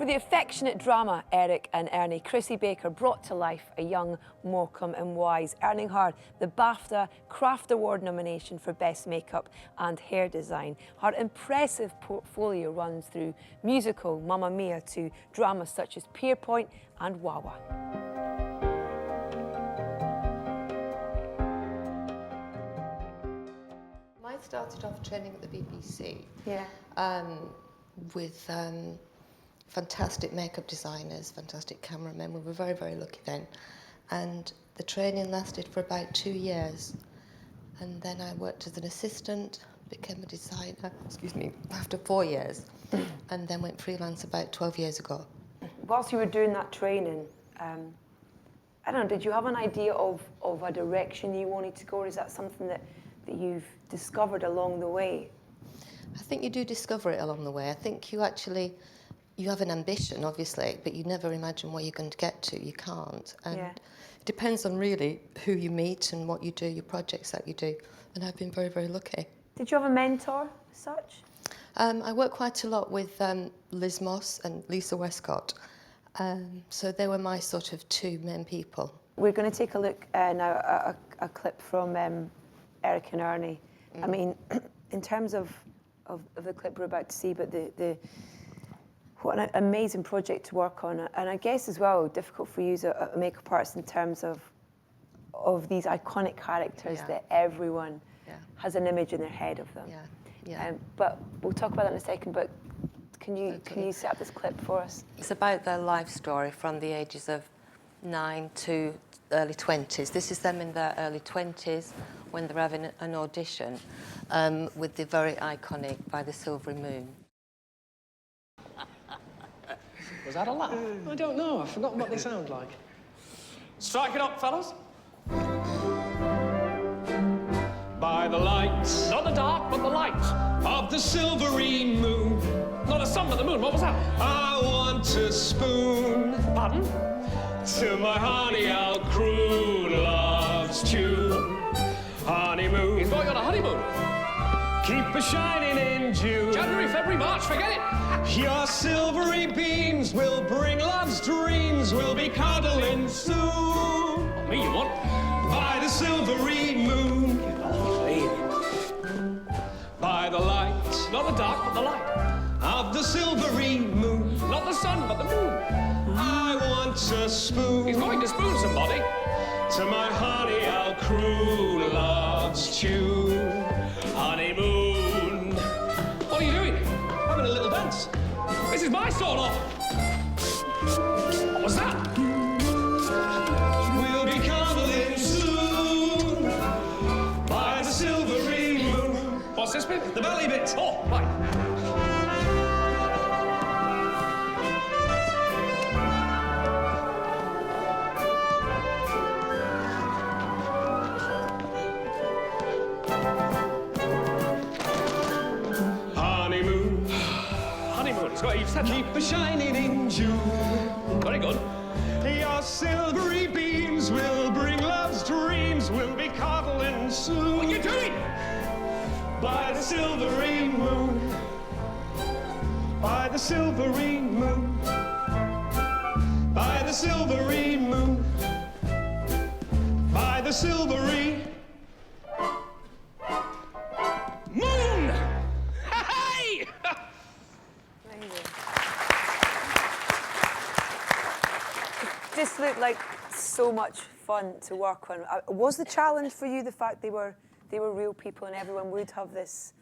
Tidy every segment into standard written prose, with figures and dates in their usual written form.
the affectionate drama Eric and Ernie, Chrissy Baker brought to life a young Morecambe and Wise, earning her the BAFTA Craft Award nomination for Best Makeup and Hair Design. Her impressive portfolio runs through musical Mamma Mia to dramas such as Pierpoint and Wawa. I started off training at the BBC. Yeah. With fantastic makeup designers, fantastic cameramen. We were very, very lucky then. And the training lasted for about 2 years. And then I worked as an assistant, became a designer, after 4 years. And then went freelance about 12 years ago. Whilst you were doing that training, I don't know, did you have an idea of a direction you wanted to go, or is that something that you've discovered along the way? I think you do discover it along the way. I think you have an ambition, obviously, but you never imagine where you're going to get to. You can't. And it depends on really who you meet and what you do, your projects that you do. And I've been very, very lucky. Did you have a mentor as such? I work quite a lot with Liz Moss and Lisa Westcott. So they were my sort of two main people. We're going to take a look now at a clip from Eric and Ernie. I mean, in terms of the clip we're about to see, but what an amazing project to work on, and I guess as well difficult for you as a makeup artist in terms of these iconic characters that everyone has an image in their head of them. But we'll talk about that in a second. But can you set up this clip for us? It's about their life story from the ages of 9 to early 20s. This is them in their early 20s when they're having an audition with the very iconic By the Silvery Moon. Was that a laugh? I don't know. I've forgotten what they sound like. Strike it up, fellas. By the light, not the dark, but the light of the silvery moon. Not the sun, but the moon. What was that? I want to spoon. Pardon? To my honey, I'll croon love's tune. Honeymoon. He's going on a honeymoon. Keep a shining in June. January, February, March, forget it. Your silvery beams will bring love's dreams. We'll be cuddling soon. Oh, me you want? By the silvery moon. By the light, not the dark, but the light of the silvery moon. Not the sun, but the moon. I want to spoon. He's going to spoon somebody. To my honey, I'll croon love's tune. Honeymoon. What are you doing? Having a little dance. This is my solo. What was that? We'll be cuddling soon by the silvery moon. What's this bit? The belly bit. Oh, right. Keep a shining in June. Very good. Your silvery beams will bring love's dreams. We'll be cuddling soon. What are you doing? By the silvery moon. By the silvery moon. By the silvery moon. By the silvery moon. Hey! This looked like so much fun to work on. Was the challenge for you the fact they were real people and everyone would have this,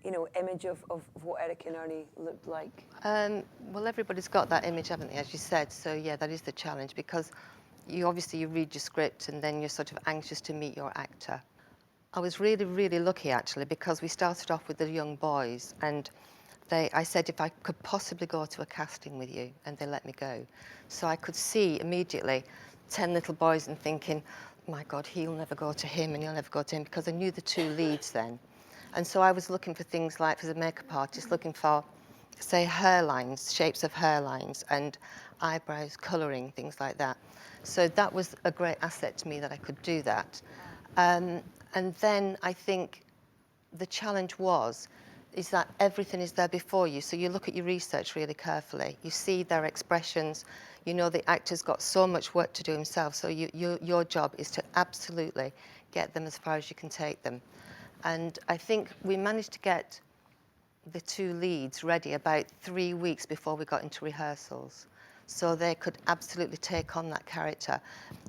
image of what Eric and Ernie looked like? Well, everybody's got that image, haven't they, as you said? So yeah, that is the challenge, because you read your script and then you're sort of anxious to meet your actor. I was really, really lucky actually, because we started off with the young boys, and I said if I could possibly go to a casting with you, and they let me go. So I could see immediately 10 little boys and thinking, my God, he'll never go to him and he'll never go to him, because I knew the two leads then. And so I was looking for things like, as a makeup artist, looking for, say, hairlines, shapes of hairlines, and eyebrows, colouring, things like that. So that was a great asset to me that I could do that. And then I think the challenge was is that everything is there before you. So you look at your research really carefully. You see their expressions. You know the actor's got so much work to do himself. So your job is to absolutely get them as far as you can take them. And I think we managed to get the two leads ready about 3 weeks before we got into rehearsals, so they could absolutely take on that character.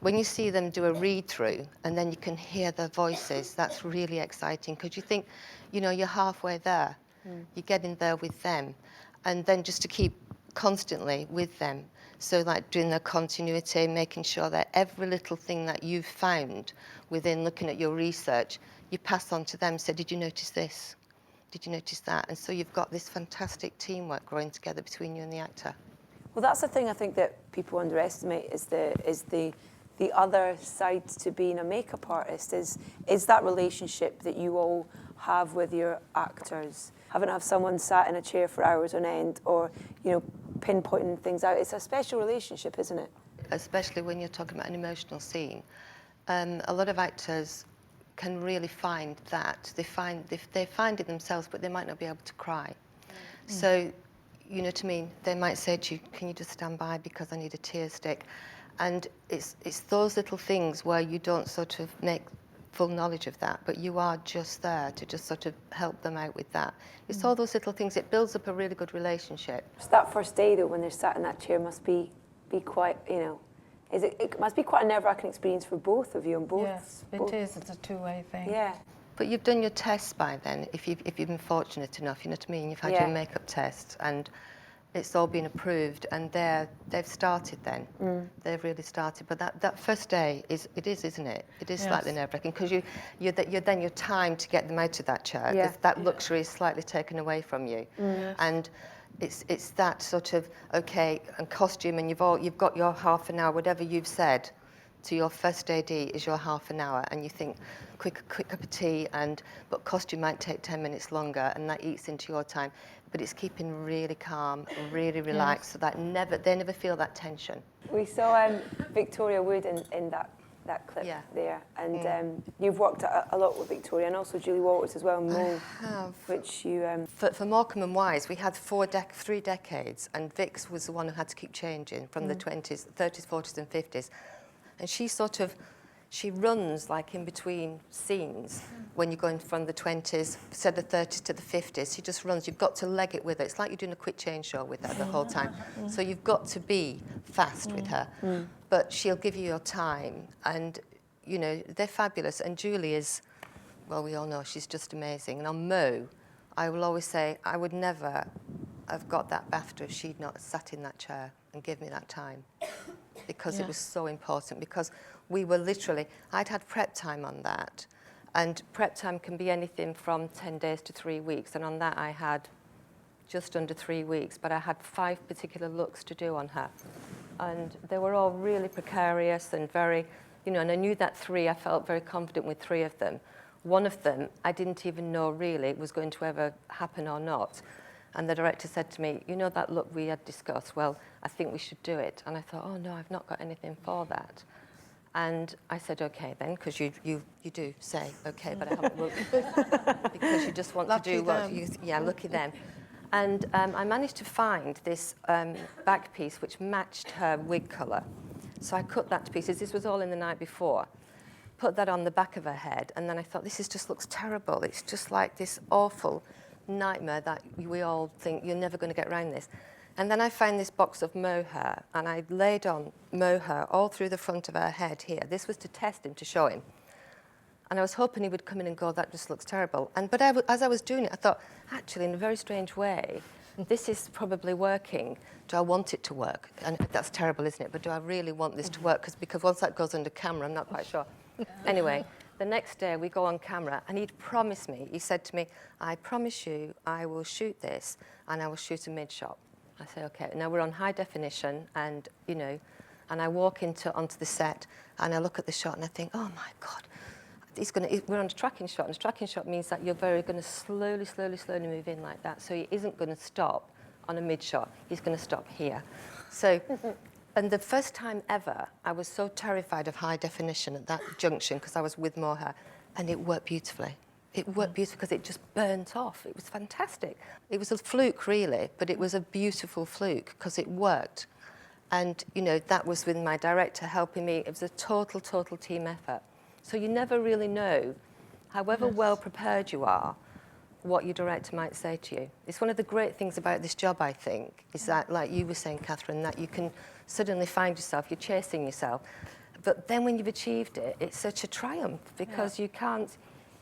When you see them do a read-through and then you can hear their voices, that's really exciting, because you think, you know, you're halfway there. You're getting there with them. And then just to keep constantly with them, so like doing the continuity, making sure that every little thing that you've found within looking at your research, you pass on to them, say, did you notice this? Did you notice that? And so you've got this fantastic teamwork growing together between you and the actor. Well, that's the thing I think that people underestimate is the other side to being a makeup artist is that relationship that you all have with your actors. Having to have someone sat in a chair for hours on end, or pinpointing things out. It's a special relationship, isn't it? Especially when you're talking about an emotional scene. A lot of actors can really find that. They find it themselves, but they might not be able to cry. So, you know what I mean? They might say to you, can you just stand by because I need a tear stick? And it's those little things where you don't sort of make full knowledge of that, but you are just there to just sort of help them out with that. It's all those little things. It builds up a really good relationship. Just that first day, though, when they're sat in that chair must be quite, it must be quite a nerve-wracking experience for both of you. And both. Yes, it is. It's a two-way thing. Yeah. But you've done your tests by then, if you've been fortunate enough, you know what I mean? You've had your makeup tests, and it's all been approved, and they've started then. They've really started. But that first day isn't it? It is slightly nerve-wracking, because your time to get them out of that chair. That luxury is slightly taken away from you, and it's that sort of and costume, and you've got your half an hour, whatever you've said to your first AD is your half an hour, and you think quick cup of tea, but costume might take 10 minutes longer, and that eats into your time. But it's keeping really calm, really relaxed, so that they never feel that tension. We saw Victoria Wood in that clip there, and you've worked a lot with Victoria, and also Julie Walters as well, Mo. I have. Which you... For Morecambe and Wise, we had 3 decades, and Vix was the one who had to keep changing from the 20s, 30s, 40s and 50s. And she runs like in between scenes when you're going from the 20s, instead of the 30s to the 50s. She just runs. You've got to leg it with her. It's like you're doing a quick change show with her the whole time. So you've got to be fast with her. But she'll give you your time. And, they're fabulous. And Julie is, well, we all know she's just amazing. And on Mo, I will always say I would never have got that BAFTA if she'd not sat in that chair and give me that time. Because it was so important, because we were literally, I'd had prep time on that, and prep time can be anything from 10 days to 3 weeks, and on that I had just under 3 weeks, but I had 5 particular looks to do on her, and they were all really precarious and very, and I knew that 3, I felt very confident with 3 of them. One of them, I didn't even know really it was going to ever happen or not. And the director said to me, that look we had discussed, well, I think we should do it. And I thought, oh, no, I've not got anything for that. And I said, OK, then, because you do say, OK, but I haven't looked, because you just want lucky to do them. Lucky them. And I managed to find this back piece which matched her wig colour. So I cut that to pieces. This was all in the night before. Put that on the back of her head, and then I thought, just looks terrible. It's just like this awful nightmare that we all think you're never going to get around this. And then I found this box of mohair, and I laid on mohair all through the front of her head here. This was to test him, to show him. And I was hoping he would come in and go, that just looks terrible. But as I was doing it, I thought, actually, in a very strange way, this is probably working. Do I want it to work? And that's terrible, isn't it? But do I really want this to work? Because once that goes under camera, I'm not quite sure. Anyway, the next day we go on camera, and he'd promised me, he said to me, I promise you I will shoot this, and I will shoot a mid-shot. I say, OK. Now we're on high definition, and, and I walk onto the set, and I look at the shot, and I think, oh, my God. We're on a tracking shot, and a tracking shot means that you're going to slowly move in like that. So he isn't going to stop on a mid-shot. He's going to stop here. So, and the first time ever, I was so terrified of high definition at that junction, because I was with mohair, and it worked beautifully. it worked beautifully because it just burnt off. It was fantastic. It was a fluke, really, but it was a beautiful fluke because it worked. And, you know, that was with my director helping me. It was a total team effort. So you never really know, however well prepared you are, what your director might say to you. It's one of the great things about this job, I think, is that, like you were saying, Catherine, that you can suddenly find yourself, you're chasing yourself. But then when you've achieved it, it's such a triumph because you can't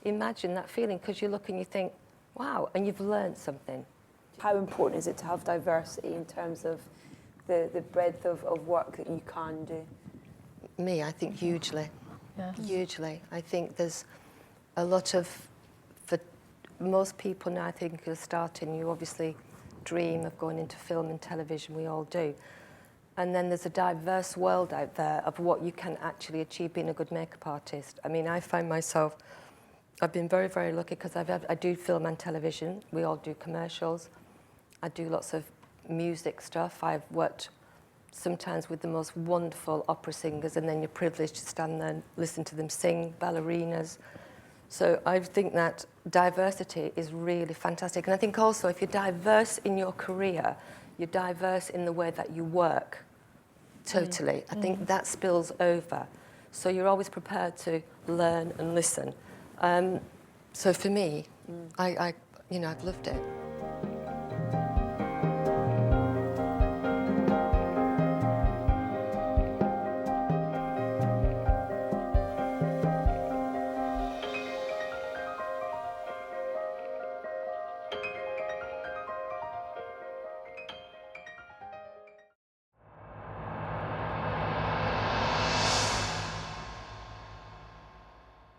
imagine that feeling because you look and you think, wow, and you've learned something. How important is it to have diversity in terms of the breadth of work that you can do? Me, I think hugely. Yes. Hugely. I think there's a lot of, for most people now I think are starting, you obviously dream of going into film and television, we all do. And then there's a diverse world out there of what you can actually achieve being a good makeup artist. I mean, I find myself, I've been very lucky because I do film and television. We all do commercials. I do lots of music stuff. I've worked sometimes with the most wonderful opera singers, and then you're privileged to stand there and listen to them sing, ballerinas. So I think that diversity is really fantastic. And I think also if you're diverse in your career, you're diverse in the way that you work, totally. I think that spills over. So you're always prepared to learn and listen. So for me, I've loved it.